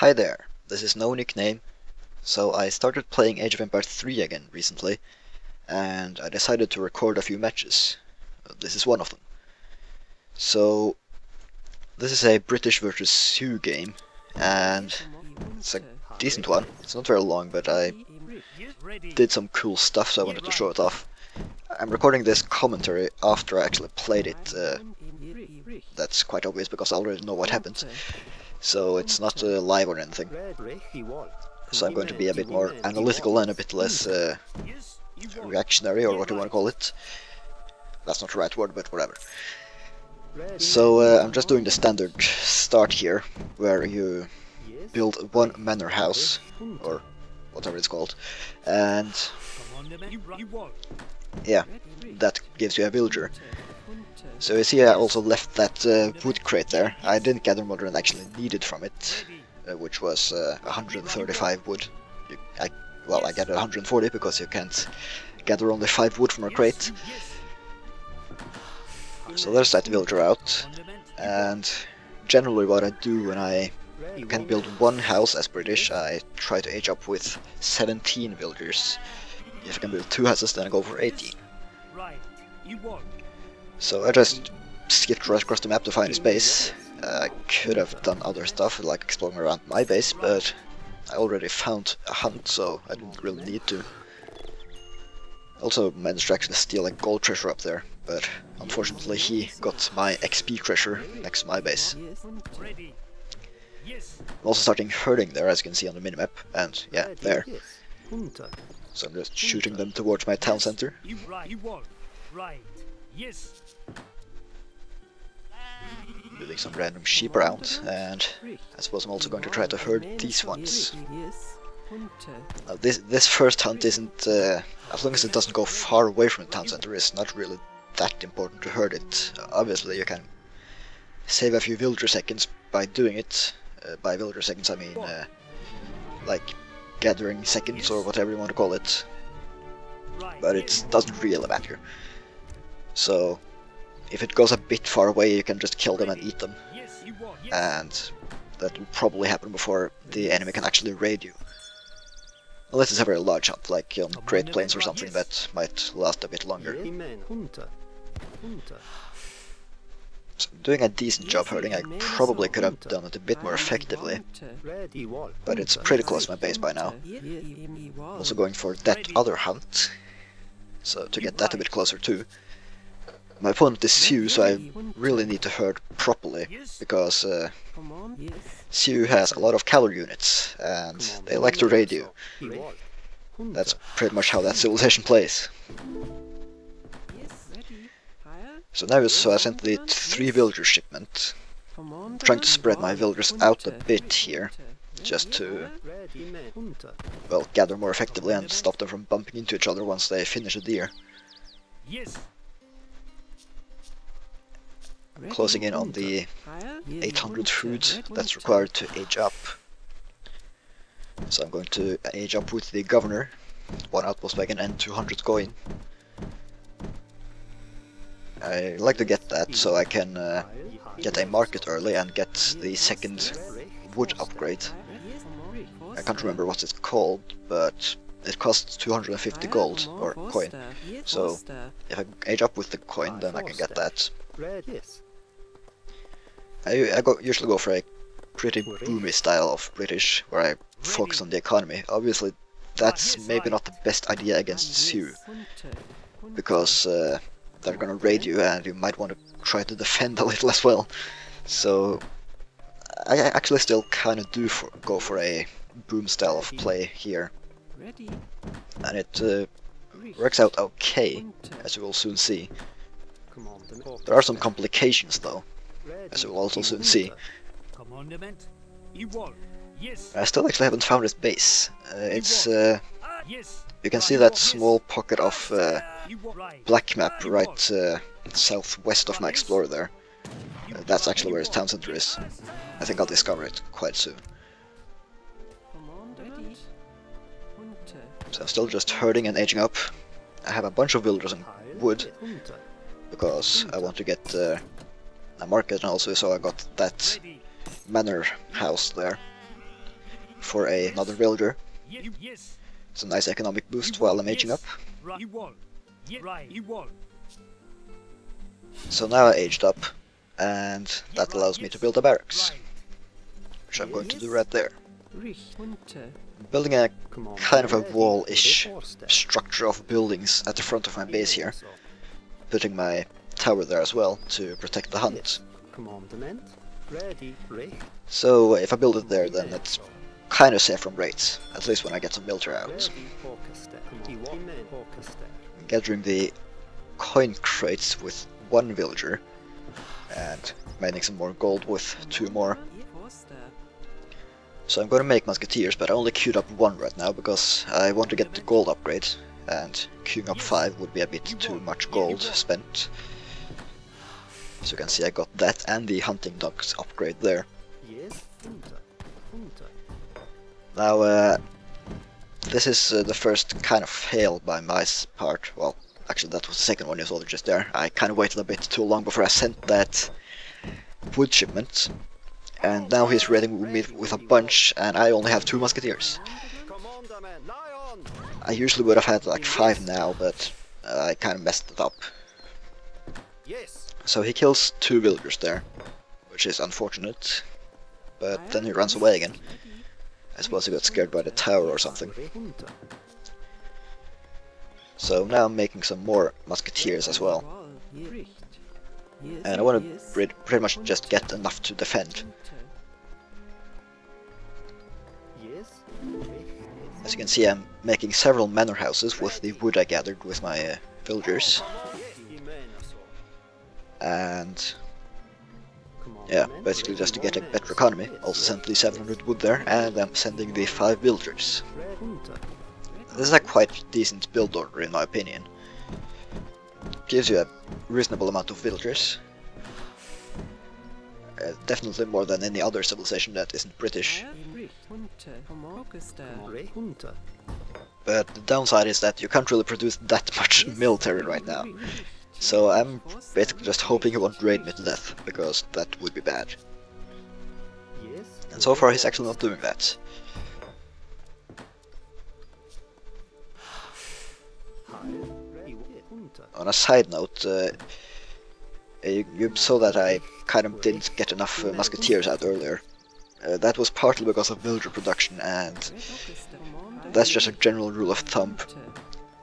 Hi there, this is TENoNickname. So I started playing Age of Empires 3 again recently, and I decided to record a few matches. This is one of them. So this is a British versus Sioux game, and it's a decent one. It's not very long, but I did some cool stuff, so I wanted to show it off. I'm recording this commentary after I actually played it. That's quite obvious because I already know what happened. So it's not live or anything. So I'm going to be a bit more analytical and a bit less reactionary, or what you want to call it. That's not the right word, but whatever. So I'm just doing the standard start here, where you build one manor house, or whatever it's called, and yeah, that gives you a villager. So you see I also left that wood crate there. I didn't gather more than I actually needed from it, which was 135 wood. Well, I gathered 140 because you can't gather only 5 wood from a crate. So there's that villager out, and generally what I do when I can build one house as British, I try to age up with 17 villagers. If I can build 2 houses, then I go for 18. So I just skipped right across the map to find his base. I could have done other stuff, like exploring around my base, but I already found a hunt, so I didn't really need to. Also managed to actually steal a gold treasure up there, but unfortunately he got my XP treasure next to my base. I'm also starting herding there, as you can see on the minimap, and yeah, there. So I'm just shooting them towards my town center. Moving some random sheep around, and I suppose I'm also going to try to herd these ones. Now this first hunt isn't, as long as it doesn't go far away from the town center, it's not really that important to herd it. Obviously you can save a few villager seconds by doing it. By villager seconds I mean like gathering seconds or whatever you want to call it. But it doesn't really matter. So if it goes a bit far away, you can just kill them and eat them, and that will probably happen before the enemy can actually raid you. Unless it's a very large hunt, like on Great Plains or something, that might last a bit longer. So I'm doing a decent job herding. I probably could have done it a bit more effectively, but it's pretty close to my base by now. Also going for that other hunt, so to get that a bit closer too. My opponent is Sioux, so I really need to herd properly, because Sioux has a lot of cavalry units, and they like to raid you. That's pretty much how that civilization plays. So now I sent the 3 villager shipment. I'm trying to spread my villagers out a bit here, just to, well, gather more effectively and stop them from bumping into each other once they finish a deer. Closing in on the 800 food that's required to age up. So I'm going to age up with the governor, 1 outpost wagon and 200 coin. I like to get that so I can get a market early and get the 2nd wood upgrade. I can't remember what it's called, but it costs 250 gold, or coin. So if I age up with the coin, then I can get that. I usually go for a pretty boomy style of British, where I focus on the economy. Obviously that's maybe not the best idea against Sioux, because they're gonna raid you and you might want to try to defend a little as well. So I actually still kinda do go for a boom style of play here, and it works out okay, as you will soon see. There are some complications though, as you will also soon see. I still actually haven't found his base. You can see that small pocket of black map right southwest of my explorer there. That's actually where his town center is. I think I'll discover it quite soon. So I'm still just herding and aging up. I have a bunch of villagers and wood, because I want to get a market, and also so I got that manor house there. for another villager. It's a nice economic boost while I'm aging up. So now I aged up, and that allows me to build a barracks, which I'm going to do right there. Building a kind of a wall-ish structure of buildings at the front of my base here, putting my tower there as well to protect the hunt. So if I build it there, then it's kind of safe from raids, at least when I get some military out. Gathering the coin crates with one villager, and mining some more gold with 2 more. So I'm going to make musketeers, but I only queued up 1 right now because I want to get the gold upgrade, and queuing up 5 would be a bit too much gold spent. So you can see I got that and the hunting dogs upgrade there. Now this is the first kind of fail by my part. Well, actually that was the second one you saw just there. I kind of waited a bit too long before I sent that wood shipment. And now he's raiding me with a bunch, and I only have 2 musketeers. I usually would have had like 5 now, but I kind of messed it up. So he kills 2 villagers there, which is unfortunate. But then he runs away again. I suppose he got scared by the tower or something. So now I'm making some more musketeers as well. And I want to pretty much just get enough to defend. As you can see, I'm making several manor houses with the wood I gathered with my villagers. And yeah, basically just to get a better economy. Also sent the 700 wood there, and I'm sending the 5 villagers. This is a quite decent build order in my opinion. Gives you a reasonable amount of villagers. Definitely more than any other civilization that isn't British. But the downside is that you can't really produce that much military right now. So I'm basically just hoping he won't raid me to death, because that would be bad. And so far he's actually not doing that. On a side note, you saw that I kind of didn't get enough musketeers out earlier. That was partly because of villager production, and that's just a general rule of thumb.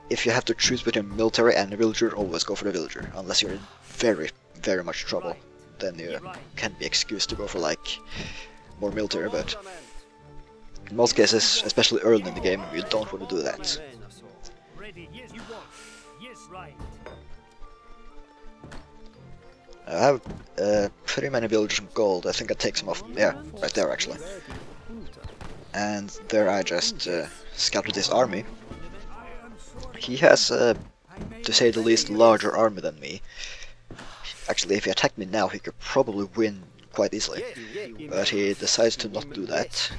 If you have to choose between military and a villager, always go for the villager, unless you're in very, very much trouble. Then you can be excused to go for like more military, but in most cases, especially early in the game, you don't want to do that. I have pretty many villagers in gold. I think I take some off. Yeah, right there actually. And there I just scouted this army. He has, to say the least, larger army than me. Actually, if he attacked me now, he could probably win quite easily. But he decides to not do that,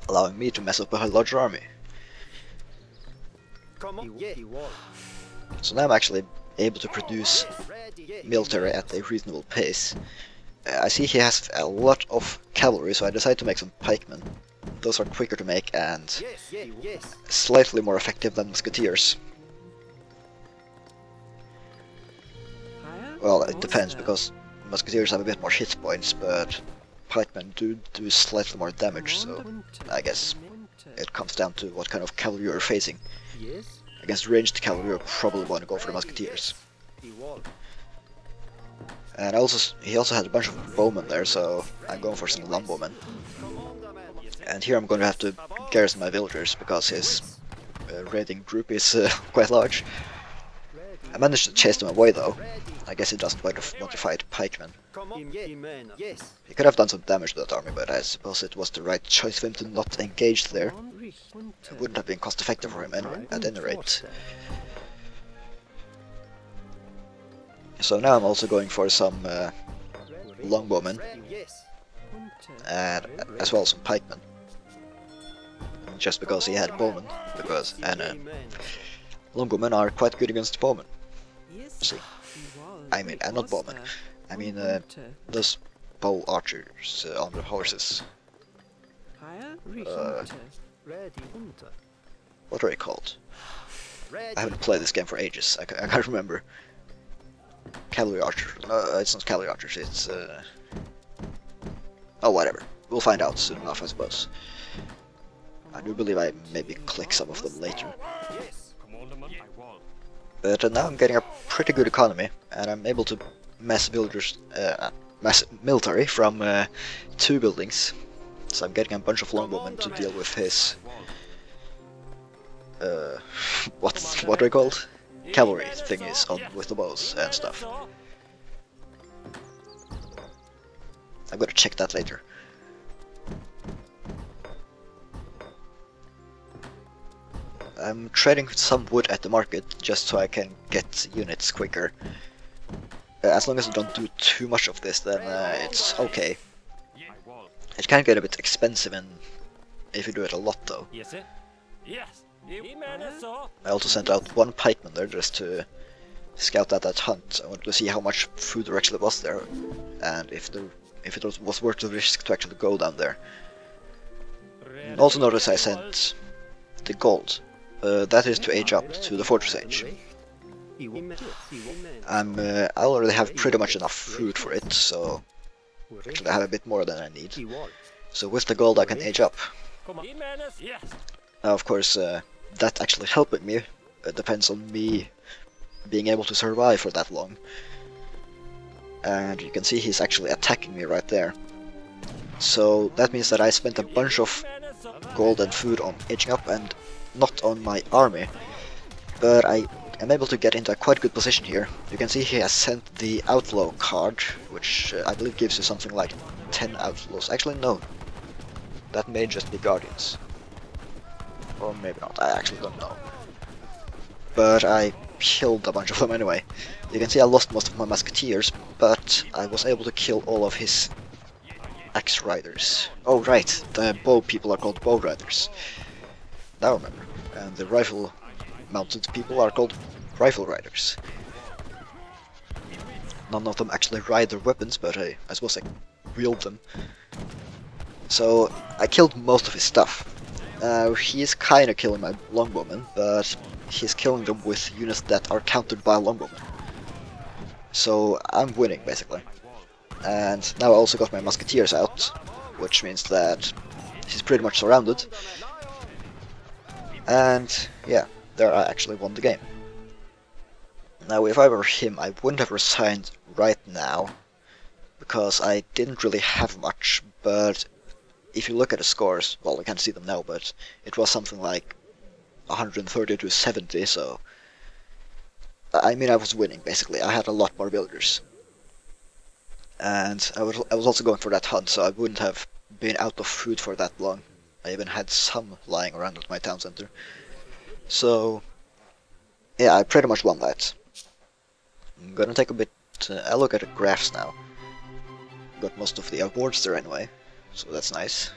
allowing me to mess up a larger army. So now I'm actually able to produce military at a reasonable pace. I see he has a lot of cavalry, so I decided to make some pikemen. Those are quicker to make and slightly more effective than musketeers. Well, it depends, because musketeers have a bit more hit points, but pikemen do slightly more damage, so I guess it comes down to what kind of cavalry you're facing. Against ranged cavalry, you probably want to go for the musketeers. And he also had a bunch of bowmen there, so I'm going for some longbowmen. And here I'm going to have to garrison my villagers, because his raiding group is quite large. I managed to chase them away though. I guess he doesn't want to fight pikemen. He could have done some damage to that army, but I suppose it was the right choice for him to not engage there. It wouldn't have been cost effective for him at any rate. So now I'm also going for some longbowmen, and as well as some pikemen. Just because he had bowmen, and longbowmen are quite good against bowmen. See, I mean, not bowmen. I mean those bow archers on the horses. What are they called? I haven't played this game for ages. I can't remember. Cavalry archers. No, it's not cavalry archers. It's oh, whatever. We'll find out soon enough, I suppose. I do believe I maybe click some of them later. But now I'm getting a pretty good economy, and I'm able to mass villagers, mass military from 2 buildings. So I'm getting a bunch of longbowmen to deal with his what are they called? Cavalry thingies on with the bows and stuff. I'm gonna check that later. I'm trading some wood at the market just so I can get units quicker. As long as I don't do too much of this, then it's okay. It can get a bit expensive and if you do it a lot though. I also sent out 1 pikeman there just to scout out that hunt. I wanted to see how much food there actually was there and if it was worth the risk to actually go down there. And also notice I sent the gold. That is to age up to the fortress age. I already have pretty much enough food for it, so actually I have a bit more than I need. So with the gold I can age up. Now of course that actually helping me depends on me being able to survive for that long. And you can see he's actually attacking me right there. So that means that I spent a bunch of gold and food on aging up and not on my army. But I am able to get into a quite good position here. You can see he has sent the outlaw card, which I believe gives you something like 10 outlaws. Actually no, that may just be guardians. Or maybe not, I actually don't know. But I killed a bunch of them anyway. You can see I lost most of my musketeers, but I was able to kill all of his axe riders. Oh right, the bow people are called bow riders. Now I remember. And the rifle mounted people are called rifle riders. None of them actually ride their weapons, but I suppose I wield them. So I killed most of his stuff. He's kinda killing my longbowmen, but he's killing them with units that are countered by longbowmen. So I'm winning basically. And now I also got my musketeers out, which means that he's pretty much surrounded. And yeah, there I actually won the game. Now if I were him, I wouldn't have resigned right now, because I didn't really have much, but if you look at the scores, well I can't see them now, but it was something like 130 to 70, so I mean I was winning basically. I had a lot more villagers. And I was also going for that hunt, so I wouldn't have been out of food for that long. I even had some lying around at my town center. So yeah, I pretty much won that. I'm gonna take a look at the graphs now. Got most of the awards there anyway, so that's nice.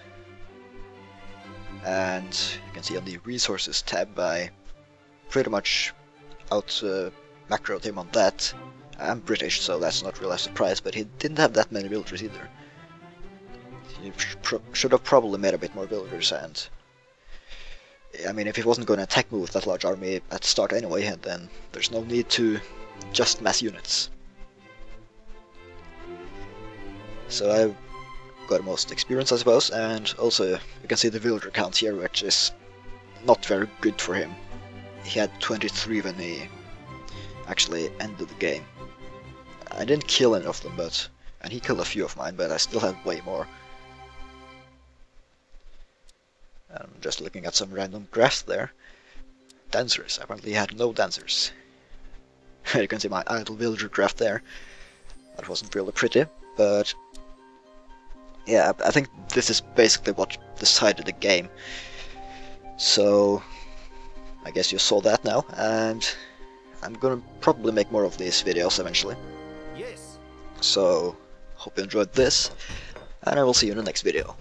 And you can see on the resources tab I pretty much macroed him on that. I'm British, so that's not really a surprise, but he didn't have that many villagers either. He should have probably made a bit more villagers, and I mean, if he wasn't going to attack me with that large army at the start anyway, then there's no need to just mass units. So I've got most experience, I suppose, and also you can see the villager count here, which is not very good for him. He had 23 when he actually ended the game. I didn't kill any of them, and he killed a few of mine, but I still had way more. I'm just looking at some random graphs there. Dancers, apparently he had no dancers. You can see my idle villager graph there. That wasn't really pretty, but yeah, I think this is basically what decided the game. So I guess you saw that now, and I'm gonna probably make more of these videos eventually. So hope you enjoyed this, and I will see you in the next video.